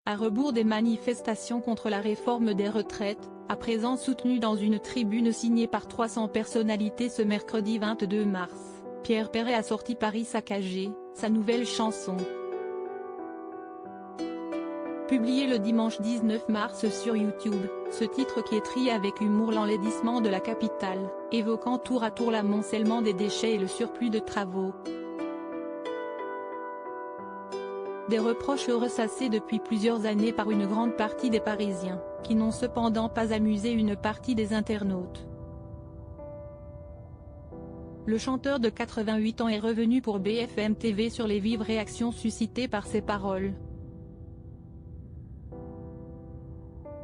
À rebours des manifestations contre la réforme des retraites, à présent soutenue dans une tribune signée par 300 personnalités ce mercredi 22 mars, Pierre Perret a sorti Paris saccagé, sa nouvelle chanson. Publié le dimanche 19 mars sur YouTube, ce titre qui étrille avec humour l'enlaidissement de la capitale, évoquant tour à tour l'amoncellement des déchets et le surplus de travaux. Des reproches ressassés depuis plusieurs années par une grande partie des Parisiens, qui n'ont cependant pas amusé une partie des internautes. Le chanteur de 88 ans est revenu pour BFM TV sur les vives réactions suscitées par ses paroles.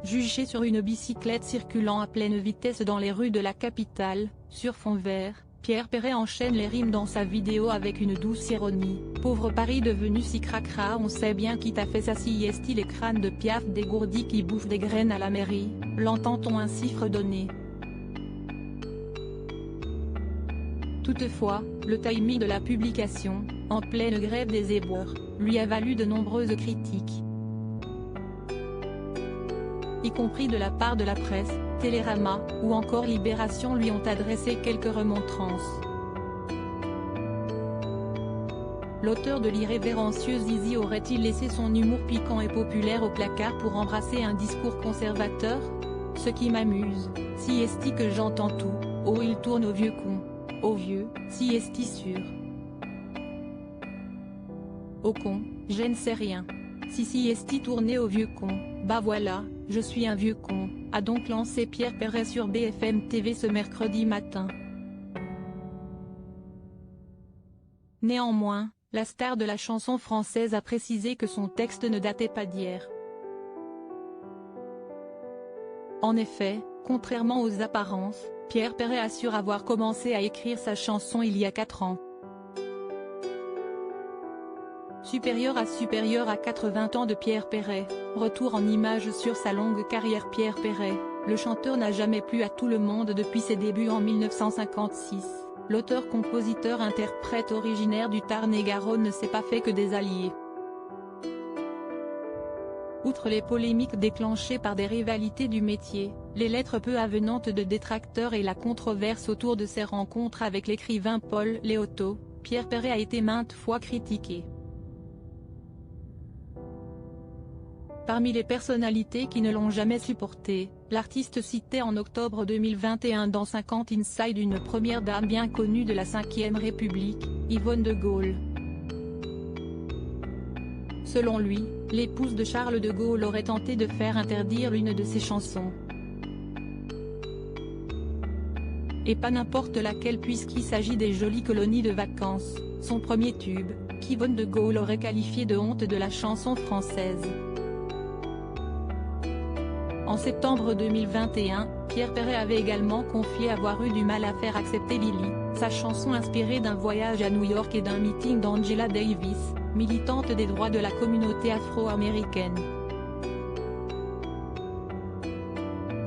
Juché sur une bicyclette circulant à pleine vitesse dans les rues de la capitale, sur fond vert, Pierre Perret enchaîne les rimes dans sa vidéo avec une douce ironie. Pauvre Paris devenu si cracra, on sait bien qui t'a fait ça, si est-il les crânes de Piaf dégourdis qui bouffent des graines à la mairie, l'entend-on ainsi fredonner. Toutefois, le timing de la publication, en pleine grève des éboueurs, lui a valu de nombreuses critiques, y compris de la part de la presse, Télérama, ou encore Libération lui ont adressé quelques remontrances. L'auteur de l'irrévérencieux Zizi aurait-il laissé son humour piquant et populaire au placard pour embrasser un discours conservateur? Ce qui m'amuse, si est-il que j'entends tout, oh il tourne au vieux con. Au vieux, si est-il sûr. Au con, je ne sais rien. Si est-il tourné au vieux con, bah voilà, je suis un vieux con, a donc lancé Pierre Perret sur BFM TV ce mercredi matin. Néanmoins, la star de la chanson française a précisé que son texte ne datait pas d'hier. En effet, contrairement aux apparences, Pierre Perret assure avoir commencé à écrire sa chanson il y a 4 ans. Supérieur à 80 ans de Pierre Perret, retour en images sur sa longue carrière. Pierre Perret, le chanteur n'a jamais plu à tout le monde depuis ses débuts en 1956. L'auteur-compositeur-interprète originaire du Tarn-et-Garonne ne s'est pas fait que des alliés. Outre les polémiques déclenchées par des rivalités du métier, les lettres peu avenantes de détracteurs et la controverse autour de ses rencontres avec l'écrivain Paul Léoto, Pierre Perret a été maintes fois critiqué. Parmi les personnalités qui ne l'ont jamais supporté, l'artiste citait en octobre 2021 dans 50 Inside une première dame bien connue de la Ve République, Yvonne de Gaulle. Selon lui, l'épouse de Charles de Gaulle aurait tenté de faire interdire l'une de ses chansons. Et pas n'importe laquelle puisqu'il s'agit des Jolies colonies de vacances, son premier tube, qu'Yvonne de Gaulle aurait qualifié de honte de la chanson française. En septembre 2021, Pierre Perret avait également confié avoir eu du mal à faire accepter Lily, sa chanson inspirée d'un voyage à New York et d'un meeting d'Angela Davis, militante des droits de la communauté afro-américaine.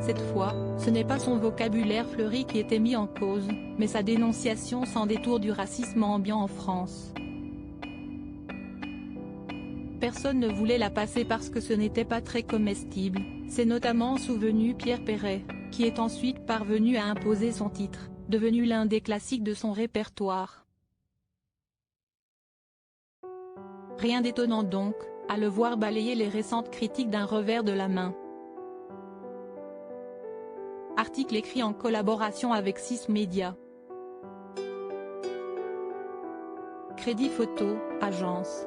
Cette fois, ce n'est pas son vocabulaire fleuri qui était mis en cause, mais sa dénonciation sans détour du racisme ambiant en France. Personne ne voulait la passer parce que ce n'était pas très comestible, c'est notamment souvenu Pierre Perret, qui est ensuite parvenu à imposer son titre, devenu l'un des classiques de son répertoire. Rien d'étonnant donc, à le voir balayer les récentes critiques d'un revers de la main. Article écrit en collaboration avec 6 médias. Crédit photo, agence.